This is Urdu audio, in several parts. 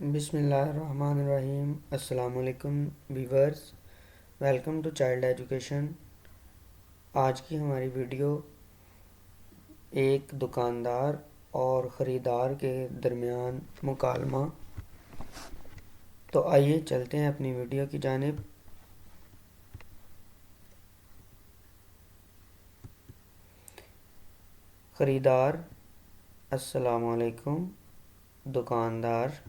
بسم اللہ الرحمن الرحیم۔ السلام علیکم viewers, welcome to child education. آج کی ہماری ویڈیو ایک دکاندار اور خریدار کے درمیان مکالمہ۔ تو آئیے چلتے ہیں اپنی ویڈیو کی جانب۔ خریدار: السلام علیکم۔ دکاندار: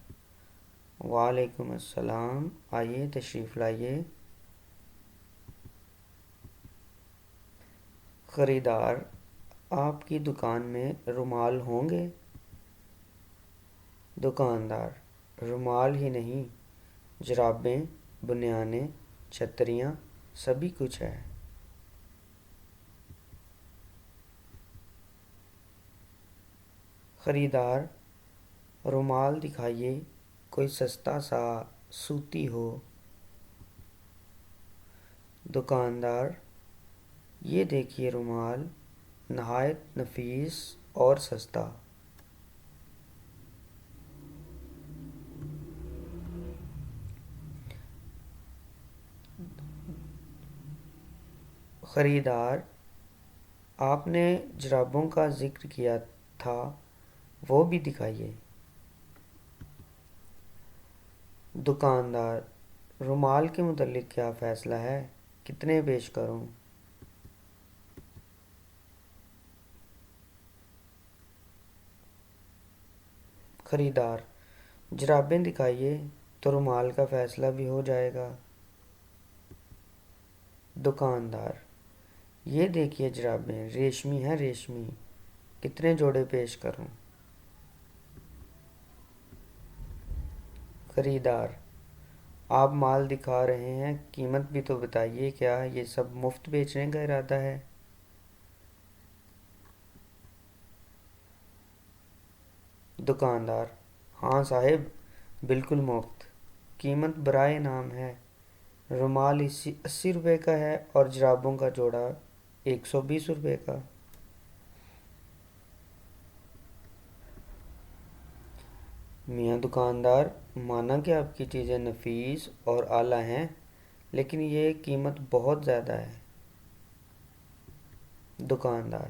وعلیکم السلام، آئیے تشریف لائیے۔ خریدار: آپ کی دکان میں رومال ہوں گے؟ دکاندار: رومال ہی نہیں، جرابیں، بنیانیں، چھتریاں، سبھی کچھ ہے۔ خریدار: رومال دکھائیے، کوئی سستا سا سوتی ہو۔ دکاندار: یہ دیکھیے رومال، نہایت نفیس اور سستا۔ خریدار: آپ نے جرابوں کا ذکر کیا تھا، وہ بھی دکھائیے۔ دکاندار: رومال کے متعلق کیا فیصلہ ہے، کتنے پیش کروں؟ خریدار: جرابیں دکھائیے تو رومال کا فیصلہ بھی ہو جائے گا۔ دکاندار: یہ دیکھیے جرابیں، ریشمی ہیں ریشمی، کتنے جوڑے پیش کروں؟ خریدار: آپ مال دکھا رہے ہیں، قیمت بھی تو بتائیے، کیا یہ سب مفت بیچنے کا ارادہ ہے؟ دکاندار: ہاں صاحب، بالکل مفت، قیمت برائے انعام ہے۔ رومال 80 روپے کا ہے اور جرابوں کا جوڑا 120 روپے کا۔ میاں دکاندار، مانا کہ آپ کی چیزیں نفیس اور اعلیٰ ہیں، لیکن یہ قیمت بہت زیادہ ہے۔ دکاندار: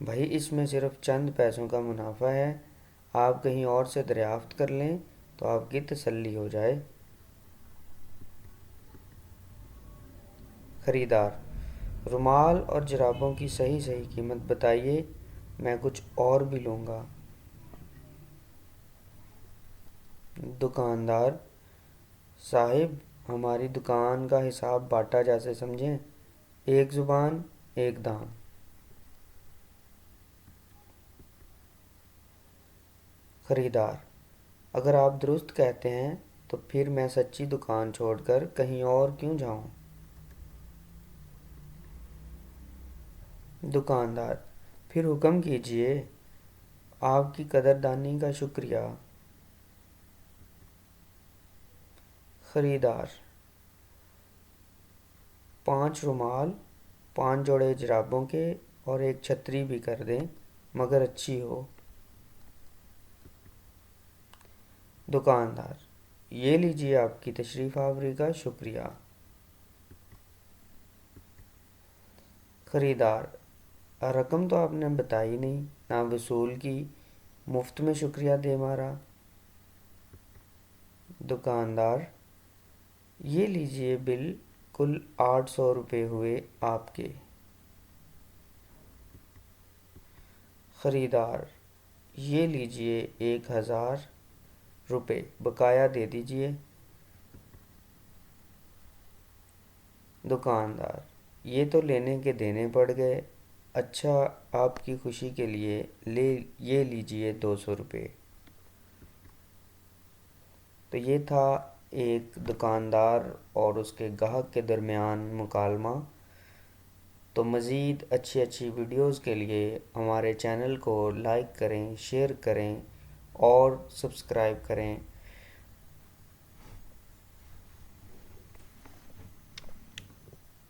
بھائی اس میں صرف چند پیسوں کا منافع ہے، آپ کہیں اور سے دریافت کر لیں تو آپ کی تسلی ہو جائے۔ خریدار: رومال اور جرابوں کی صحیح قیمت بتائیے، میں کچھ اور بھی لوں گا۔ دکاندار: صاحب، ہماری دکان کا حساب باٹا جیسے سمجھیں، ایک زبان ایک دام۔ خریدار: اگر آپ درست کہتے ہیں تو پھر میں سچی دکان چھوڑ کر کہیں اور کیوں جاؤں؟ دکاندار: پھر حکم کیجئے، آپ کی قدردانی کا شکریہ۔ خریدار: 5 رومال، 5 جوڑے جرابوں کے اور ایک چھتری بھی کر دیں، مگر اچھی ہو۔ دکاندار: یہ لیجئے آپ کی تشریف آوری کا شکریہ۔ خریدار: رقم تو آپ نے بتائی نہیں، نہ وصول کی، مفت میں شکریہ دے مارا۔ دکاندار: یہ لیجئے بل، کل 800 روپے ہوئے آپ کے۔ خریدار: یہ لیجئے 1000 روپے، بقایا دے دیجئے۔ دکاندار: یہ تو لینے کے دینے پڑ گئے، اچھا آپ کی خوشی کے لیے یہ لیجئے 200 روپے۔ تو یہ تھا ایک دکاندار اور اس کے گاہک کے درمیان مکالمہ۔ تو مزید اچھی ویڈیوز کے لیے ہمارے چینل کو لائک کریں، شیئر کریں اور سبسکرائب کریں۔